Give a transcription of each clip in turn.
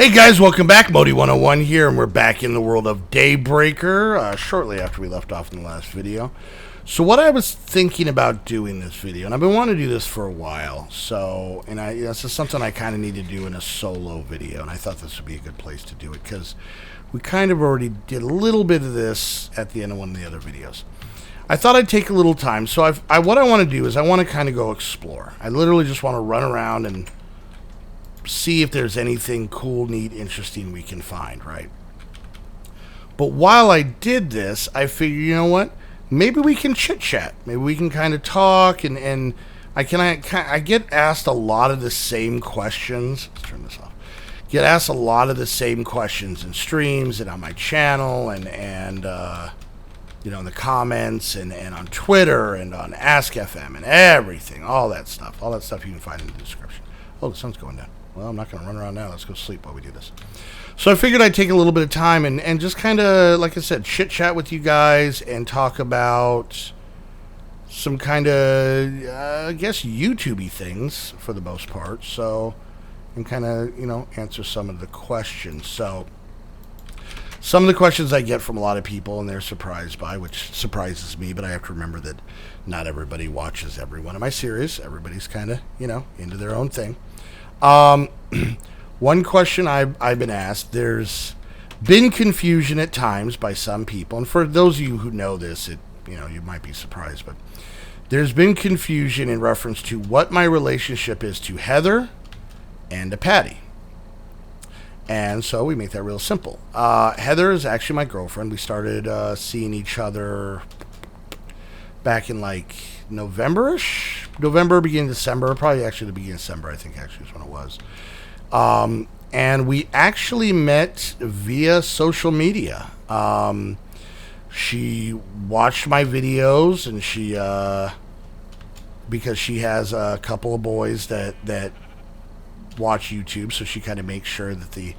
Hey guys, welcome back. Modii 101 here, and we're back in the world of Daybreaker, shortly after we left off in the last video. So what I was thinking about doing this video, and I've been wanting to do this for a while, this is something I kind of need to do in a solo video, and I thought this would be a good place to do it, because we kind of already did a little bit of this at the end of one of the other videos. I thought I'd take a little time, so what I want to do is I want to kind of go explore. I literally just want to run around and see if there's anything cool, neat, interesting we can find, right? But while I did this, I figured, you know what? Maybe we can chit-chat. Maybe we can kind of talk, and I get asked a lot of the same questions. Let's turn this off. Get asked a lot of the same questions in streams and on my channel, and you know, in the comments, and on Twitter, and on Ask FM, and everything, all that stuff you can find in the description. Oh, the sun's going down. Well, I'm not going to run around now. Let's go sleep while we do this. So I figured I'd take a little bit of time and just kind of, like I said, chit-chat with you guys and talk about some kind of, I guess, YouTube-y things for the most part. So, and kind of, you know, answer some of the questions. So, some of the questions I get from a lot of people and they're surprised by, which surprises me, but I have to remember that not everybody watches every one of my series. Everybody's kind of, you know, into their own thing. One question I've been asked, there's been confusion at times by some people, and for those of you who know this, you might be surprised, but there's been confusion in reference to what my relationship is to Heather and to Patty. And so we make that real simple. Heather is actually my girlfriend. We started seeing each other back in like November-ish? November, beginning of December. Probably actually the beginning of December, I think actually is when it was. And we actually met via social media. She watched my videos, and she, because she has a couple of boys that watch YouTube, so she kind of makes sure that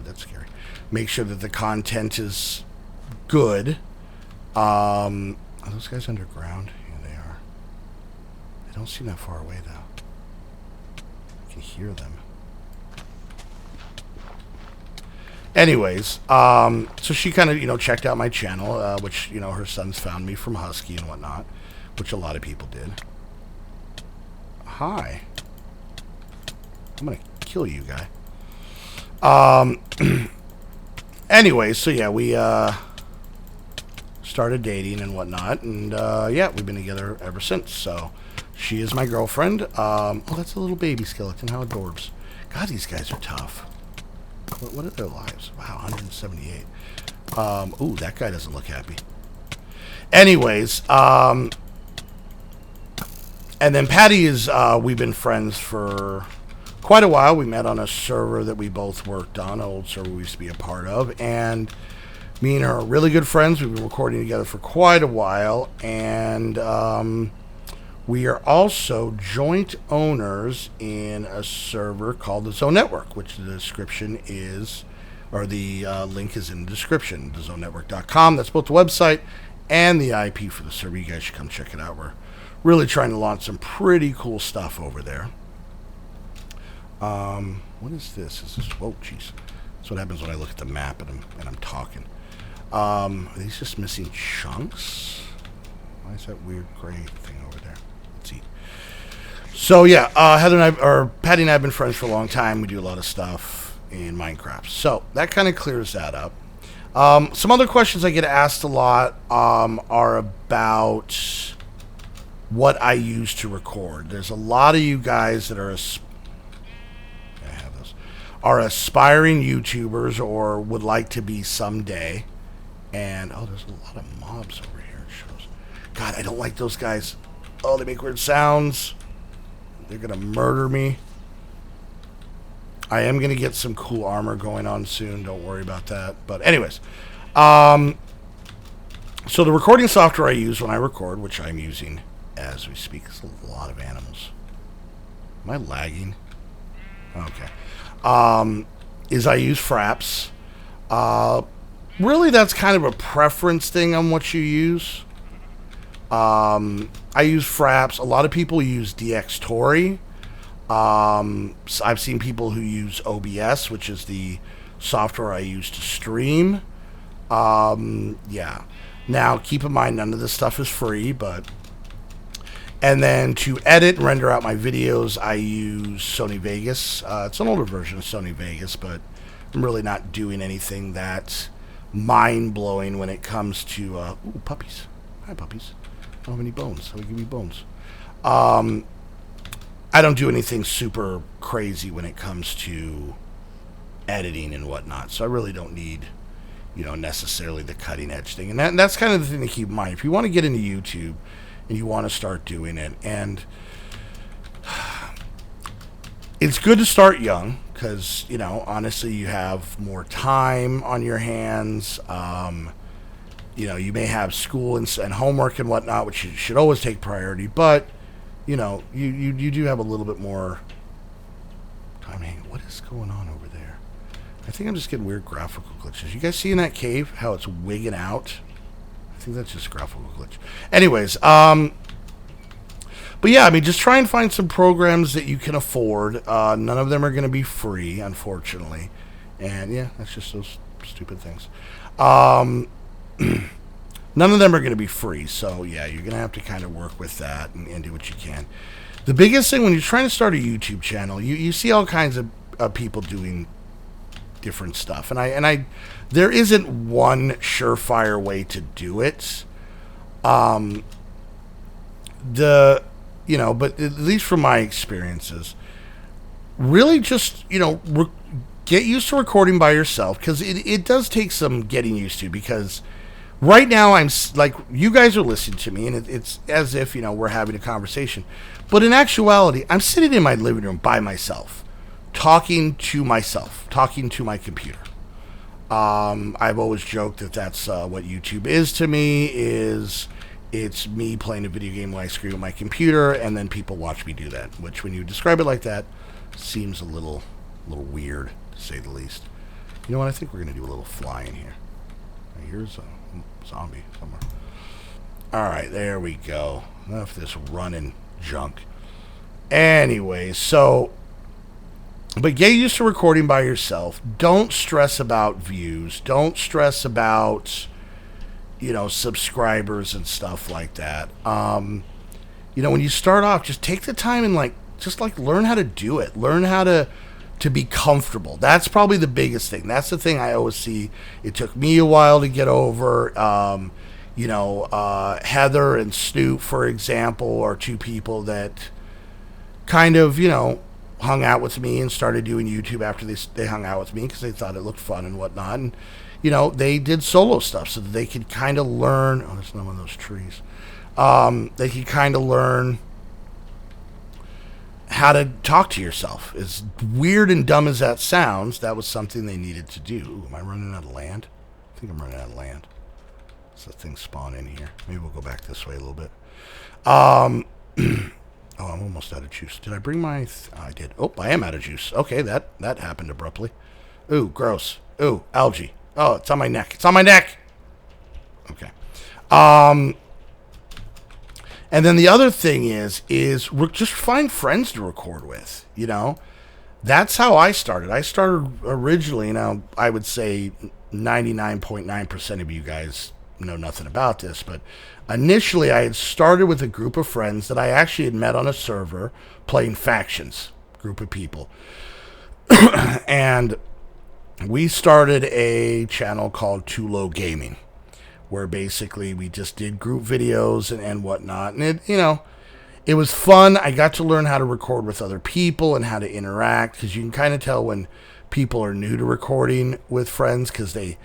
that's scary. Make sure that the content is good. Are those guys underground? Yeah, they are. They don't seem that far away, though. I can hear them. Anyways, so she kind of, checked out my channel, which, her sons found me from Husky and whatnot, which a lot of people did. Hi. I'm going to kill you, guy. Anyways, so yeah, we, started dating and whatnot, and yeah, we've been together ever since. So she is my girlfriend. Oh, that's a little baby skeleton. How adorbs. God, these guys are tough. What are their lives? Wow, 178. Ooh, that guy doesn't look happy. Anyways, and then Patty is, we've been friends for quite a while. We met on a server that we both worked on, an old server we used to be a part of, and me and her are really good friends. We've been recording together for quite a while, and we are also joint owners in a server called the Zone Network, which the description is, or the link is in the description, thezonenetwork.com. That's both the website and the IP for the server. You guys should come check it out. We're really trying to launch some pretty cool stuff over there. What is this? Is this? Whoa, jeez. That's what happens when I look at the map and I'm talking. Are these just missing chunks? Why is that weird gray thing over there? Let's eat. So yeah, Patty and I have been friends for a long time. We do a lot of stuff in Minecraft. So that kind of clears that up. Some other questions I get asked a lot are about what I use to record. There's a lot of you guys that are aspiring YouTubers or would like to be someday. And, oh, there's a lot of mobs over here. It shows. God, I don't like those guys. Oh, they make weird sounds. They're going to murder me. I am going to get some cool armor going on soon. Don't worry about that. But anyways. So the recording software I use when I record, which I'm using as we speak, is a lot of animals. Am I lagging? Okay. Is I use Fraps. Really, that's kind of a preference thing on what you use. I use Fraps. A lot of people use DxTory. I've seen people who use OBS, which is the software I use to stream. Yeah. Now, keep in mind, none of this stuff is free, but... And then to edit and render out my videos, I use Sony Vegas. It's an older version of Sony Vegas, but I'm really not doing anything that mind-blowing when it comes to... ooh, puppies. Hi, puppies. I don't have any bones, so we give me bones. I don't do anything super crazy when it comes to editing and whatnot, so I really don't need, necessarily the cutting-edge thing. And that's kind of the thing to keep in mind. If you want to get into YouTube... and you want to start doing it, and it's good to start young because honestly you have more time on your hands. You may have school and homework and whatnot, which should always take priority, but you do have a little bit more time. Hey, what is going on over there? I think I'm just getting weird graphical glitches. You guys see in that cave how it's wigging out? I think that's just a graphical glitch. Anyways, but yeah, just try and find some programs that you can afford. None of them are going to be free, unfortunately. And yeah, that's just those stupid things. None of them are going to be free. So yeah, you're going to have to kind of work with that and do what you can. The biggest thing when you're trying to start a YouTube channel, you see all kinds of people doing different stuff, and there isn't one surefire way to do it. But at least from my experiences, really just get used to recording by yourself, because it does take some getting used to. Because right now I'm like, you guys are listening to me, and it's as if we're having a conversation, but in actuality, I'm sitting in my living room by myself. Talking to myself, talking to my computer. I've always joked that that's what YouTube is to me. It's me playing a video game while I screen with my computer, and then people watch me do that. Which, when you describe it like that, seems a little weird, to say the least. You know what? I think we're gonna do a little flying here. Here's a zombie somewhere. All right, there we go. Enough of this running junk. Anyway, so. But get used to recording by yourself. Don't stress about views. Don't stress about, subscribers and stuff like that. When you start off, just take the time and learn how to do it. Learn how to be comfortable. That's probably the biggest thing. That's the thing I always see. It took me a while to get over. Heather and Snoop, for example, are two people that kind of, hung out with me and started doing YouTube after they hung out with me because they thought it looked fun and whatnot. And, they did solo stuff so that they could kind of learn. Oh, there's no one of those trees. They could kind of learn how to talk to yourself. As weird and dumb as that sounds, that was something they needed to do. Ooh, am I running out of land? I think I'm running out of land. So the thing spawn in here. Maybe we'll go back this way a little bit. Oh, I'm almost out of juice. Did I bring my... I did. Oh, I am out of juice. Okay, that happened abruptly. Ooh, gross. Ooh, algae. Oh, it's on my neck. It's on my neck! Okay. And then the other thing is just find friends to record with, That's how I started. I started originally, I would say 99.9% of you guys know nothing about this, but initially I had started with a group of friends that I actually had met on a server playing factions, group of people. And we started a channel called Too Low Gaming, where basically we just did group videos and whatnot. And it was fun. I got to learn how to record with other people and how to interact, because you can kind of tell when people are new to recording with friends, because they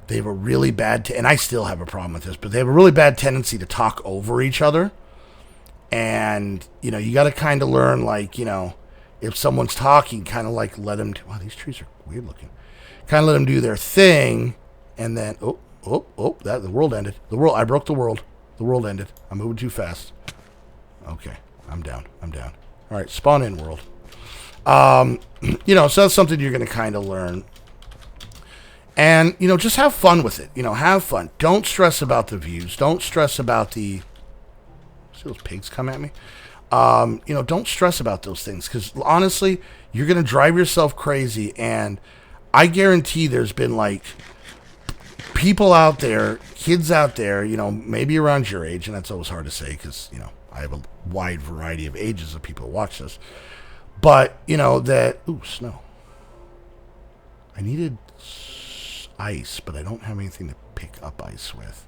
have a really bad, and I still have a problem with this, but they have a really bad tendency to talk over each other. And, you got to kind of learn, if someone's talking, kind of let them do, wow, these trees are weird looking. Kind of let them do their thing, and then, the world ended. I broke the world. The world ended. I'm moving too fast. Okay, I'm down. All right, spawn in, world. So that's something you're going to kind of learn. And, just have fun with it. Have fun. Don't stress about the views. Don't stress about the See those pigs come at me? You know, don't stress about those things, because honestly, you're going to drive yourself crazy. And I guarantee there's been like people out there, kids out there, you know, maybe around your age, and that's always hard to say because, you know, I have a wide variety of ages of people who watch this. But, you know, that... Ooh, snow. I needed ice, but I don't have anything to pick up ice with.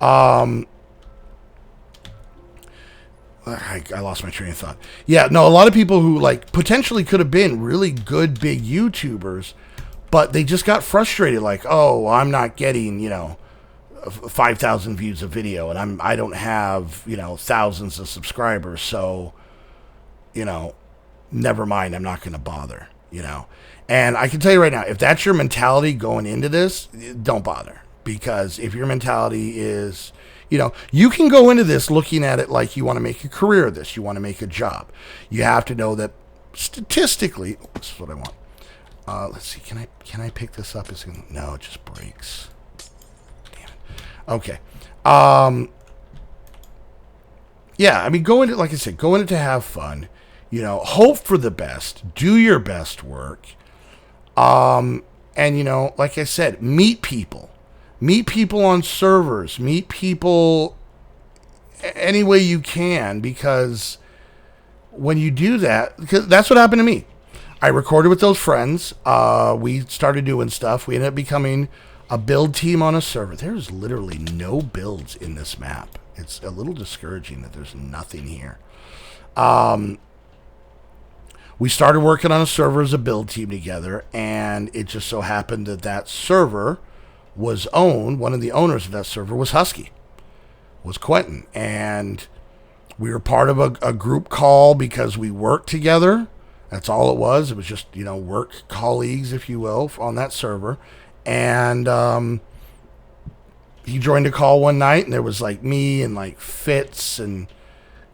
I lost my train of thought. Yeah, no, a lot of people who, like, potentially could have been really good big YouTubers, but they just got frustrated, like, oh, I'm not getting, you know, 5,000 views a video, and I don't have, you know, thousands of subscribers, so, you know, never mind, I'm not going to bother, you know. And I can tell you right now, if that's your mentality going into this, don't bother. Because if your mentality is, you know, you can go into this looking at it like you want to make a career of this, you want to make a job. You have to know that statistically, this is what I want. Let's see, can I pick this up? No, it just breaks. Damn it. Okay. Yeah, I mean, go into, like I said, go into to have fun. You know, hope for the best. Do your best work. And, you know, like I said, meet people. Meet people on servers. Meet people any way you can, because when you do that, because that's what happened to me. I recorded with those friends. We started doing stuff. We ended up becoming a build team on a server. There's literally no builds in this map. It's a little discouraging that there's nothing here. We started working on a server as a build team together, and it just so happened that that server was owned, one of the owners of that server was Husky, was Quentin. And we were part of a group call because we worked together. That's all it was. It was just, you know, work colleagues, if you will, on that server. And he joined a call one night, and there was like me and like Fitz, and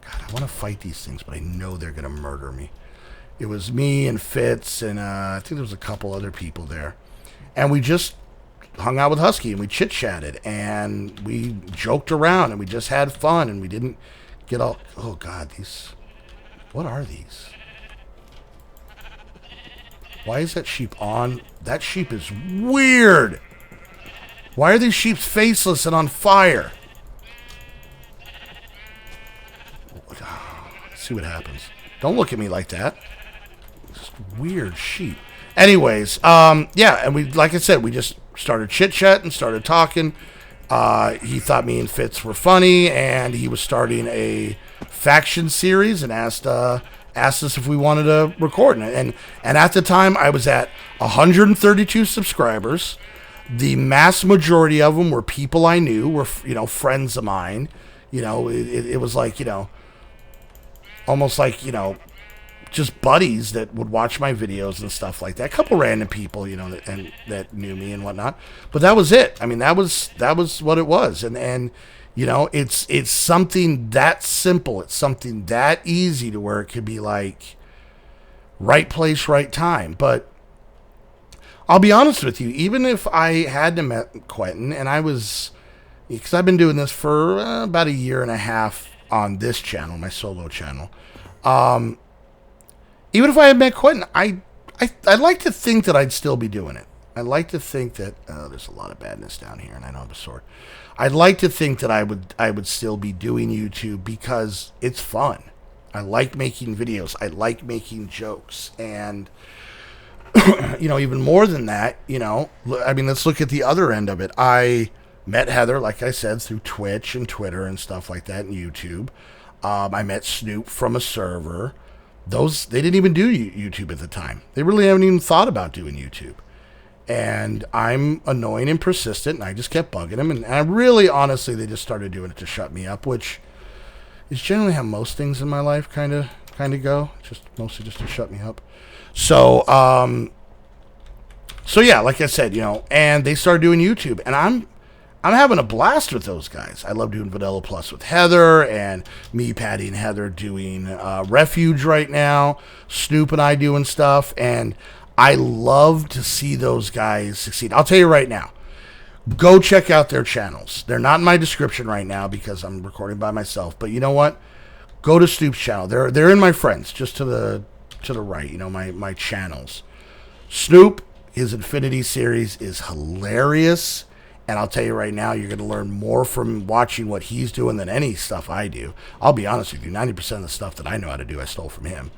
God, I want to fight these things, but I know they're going to murder me. It was me and Fitz, and I think there was a couple other people there. And we just hung out with Husky, and we chit-chatted, and we joked around, and we just had fun, and we didn't get all... Oh, God, these... What are these? Why is that sheep on? That sheep is weird. Why are these sheep faceless and on fire? Let's see what happens. Don't look at me like that. Just weird sheep. Anyways, yeah, and we, like I said, we just started chit-chatting, started talking. He thought me and Fitz were funny, and he was starting a faction series and asked us if we wanted to record. And at the time, I was at 132 subscribers. The mass majority of them were people I knew, were, you know, friends of mine. You know, it was like, you know, almost like, you know, just buddies that would watch my videos and stuff like that. A couple random people, you know, that knew me and whatnot. But that was it. I mean, that was what it was. And you know, it's something that simple. It's something that easy to where it could be like right place, right time. But I'll be honest with you, even if I hadn't met Quentin, and I was, because I've been doing this for about a year and a half on this channel, my solo channel. Even if I had met Quentin, I'd like to think that I'd still be doing it. I'd like to think that there's a lot of badness down here, and I know I'm a sword. I'd like to think that I would still be doing YouTube because it's fun. I like making videos. I like making jokes, and you know, even more than that, you know, I mean, let's look at the other end of it. I met Heather, like I said, through Twitch and Twitter and stuff like that, and YouTube. I met Snoop from a server. They didn't even do YouTube at the time. They really haven't even thought about doing YouTube. And I'm annoying and persistent, and I just kept bugging them. And I really, honestly, they just started doing it to shut me up, which is generally how most things in my life kind of go. Just mostly just to shut me up. So yeah, like I said, you know, and they started doing YouTube, and I'm having a blast with those guys. I love doing Vanilla Plus with Heather, and me, Patty, and Heather doing Refuge right now. Snoop and I doing stuff, and I love to see those guys succeed. I'll tell you right now, Go check out their channels. They're not in my description right now because I'm recording by myself. But you know what? Go to Snoop's channel. They're in my friends, just to the right. You know, my channels. Snoop, his Infinity series is hilarious. And I'll tell you right now, you're going to learn more from watching what he's doing than any stuff I do. I'll be honest with you, 90% of the stuff that I know how to do, I stole from him.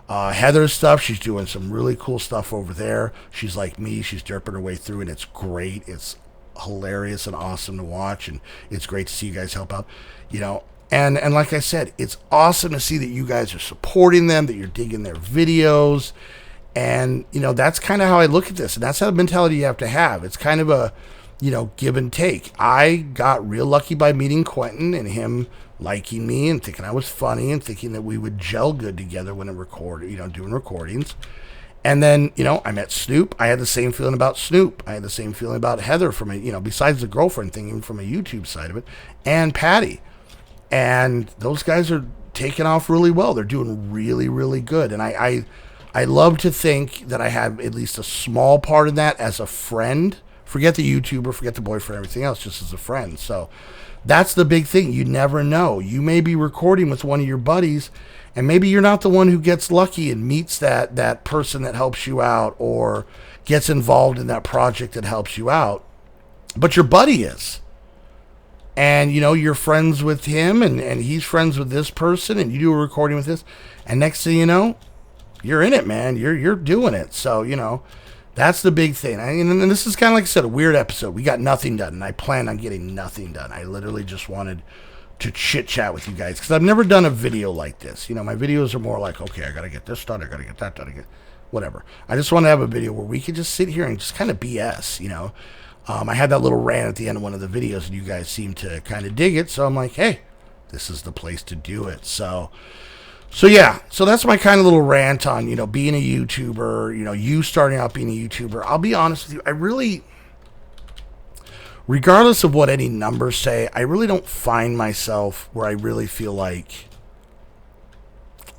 Heather's stuff, she's doing some really cool stuff over there. She's like me, she's derping her way through, and it's great. It's hilarious and awesome to watch, and it's great to see you guys help out. You know, and like I said, it's awesome to see that you guys are supporting them, that you're digging their videos. And, you know, that's kind of how I look at this, and that's how the mentality you have to have. It's kind of a, you know, give and take. I got real lucky by meeting Quentin and him liking me and thinking I was funny and thinking that we would gel good together when doing recordings. And then, you know, I met Snoop. I had the same feeling about Snoop. I had the same feeling about Heather from besides the girlfriend thing, even from a YouTube side of it, and Patty. And those guys are taking off really well. They're doing really, really good. And I love to think that I have at least a small part in that as a friend. Forget the YouTuber, forget the boyfriend, everything else, just as a friend. So that's the big thing. You never know. You may be recording with one of your buddies, and maybe you're not the one who gets lucky and meets that person that helps you out or gets involved in that project that helps you out. But your buddy is. And, you know, you're friends with him, and he's friends with this person, and you do a recording with this. And next thing you know, you're in it, man. You're doing it. So, you know, that's the big thing. And this is kind of, like I said, a weird episode. We got nothing done, and I planned on getting nothing done. I literally just wanted to chit-chat with you guys because I've never done a video like this. You know, my videos are more like, okay, I got to get this done, I got to get that done, whatever. I just want to have a video where we can just sit here and just kind of BS, you know. I had that little rant at the end of one of the videos, and you guys seem to kind of dig it, so I'm like, hey, this is the place to do it. So yeah, so that's my kind of little rant on, you know, being a YouTuber, you know, you starting out being a YouTuber. I'll be honest with you, I really, regardless of what any numbers say, I really don't find myself where I really feel like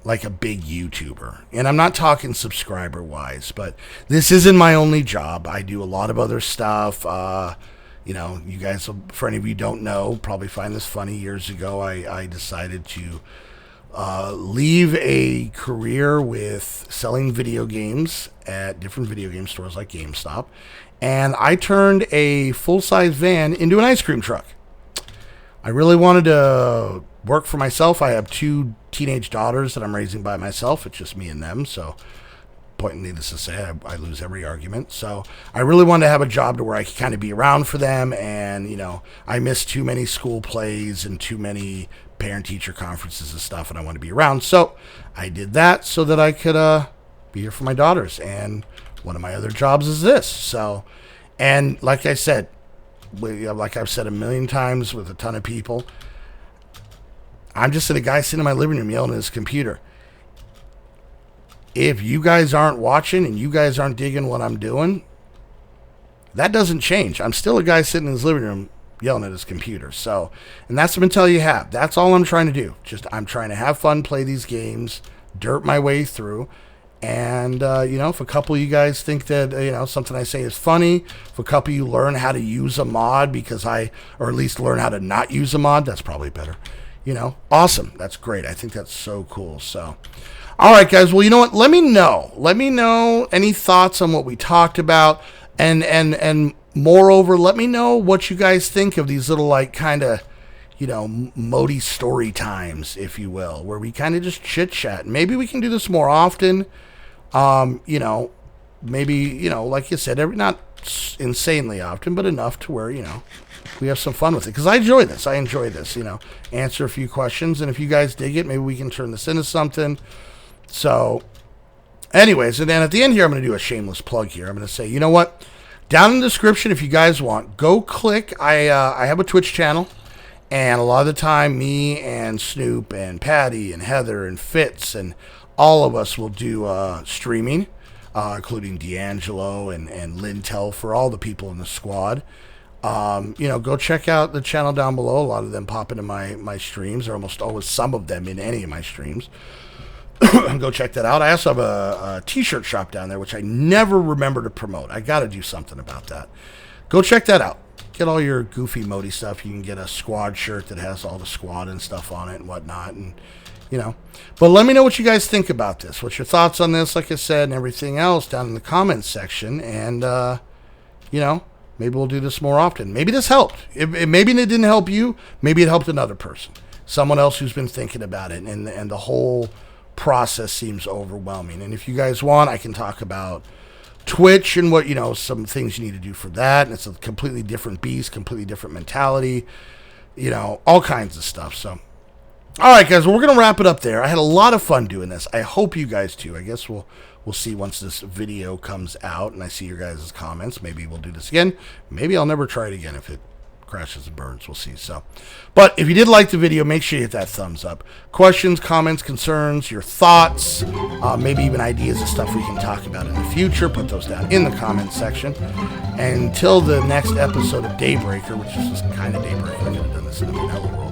a big YouTuber. And I'm not talking subscriber wise, but this isn't my only job. I do a lot of other stuff. You know, you guys, for any of you who don't know, probably find this funny. Years ago, I decided to leave a career with selling video games at different video game stores like GameStop, and I turned a full-size van into an ice cream truck. I really wanted to work for myself. I have 2 teenage daughters that I'm raising by myself. It's just me and them, so needless to say, I lose every argument. So I really wanted to have a job to where I could kind of be around for them, and, you know, I missed too many school plays and too many parent-teacher conferences and stuff, and I want to be around. So I did that so that I could be here for my daughters. And one of my other jobs is this. So, and like I said, like I've said a million times with a ton of people, I'm just a guy sitting in my living room yelling at his computer. If you guys aren't watching and you guys aren't digging what I'm doing, that doesn't change. I'm still a guy sitting in his living room yelling at his computer. So, and that's the mentality you have. That's all I'm trying to do. I'm trying to have fun, play these games, dirt my way through. And, you know, if a couple of you guys think that, you know, something I say is funny, if a couple of you learn how to use a mod or at least learn how to not use a mod, that's probably better. You know, awesome. That's great. I think that's so cool. So, all right, guys. Well, you know what? Let me know any thoughts on what we talked about. And moreover, let me know what you guys think of these little, like, kind of, you know, Modii story times, if you will, where we kind of just chit chat. Maybe we can do this more often. You know, maybe, you know, like you said, not insanely often, but enough to where, you know, we have some fun with it. Because I enjoy this, you know, answer a few questions. And if you guys dig it, maybe we can turn this into something. So, anyways, and then at the end here, I'm going to do a shameless plug here. I'm going to say, you know what? Down in the description, if you guys want, go click. I have a Twitch channel. And a lot of the time, me and Snoop and Patty and Heather and Fitz and all of us will do streaming, including D'Angelo and Lintel for all the people in the squad. You know, go check out the channel down below. A lot of them pop into my streams, or almost always some of them in any of my streams. Go check that out. I also have a t-shirt shop down there, which I never remember to promote. I got to do something about that. Go check that out. get all your goofy Modii stuff. You can get a squad shirt that has all the squad and stuff on it and whatnot, and but let me know what you guys think about this. What's your thoughts on this, like I said, and everything else down in the comments section. And, maybe we'll do this more often. Maybe this helped. Maybe it didn't help you. Maybe it helped another person. Someone else who's been thinking about it. And the whole process seems overwhelming. And if you guys want, I can talk about Twitch and what, some things you need to do for that. And it's a completely different beast, completely different mentality, all kinds of stuff. So. All right, guys, well, we're going to wrap it up there. I had a lot of fun doing this. I hope you guys too. I guess we'll see once this video comes out and I see your guys' comments. Maybe we'll do this again. Maybe I'll never try it again if it crashes and burns. We'll see. But if you did like the video, make sure you hit that thumbs up. Questions, comments, concerns, your thoughts, maybe even ideas of stuff we can talk about in the future, put those down in the comments section. And until the next episode of Daybreaker, which is just kind of Daybreaker, I could have done this in a vanilla world.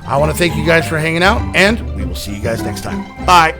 I want to thank you guys for hanging out, and we will see you guys next time. Bye.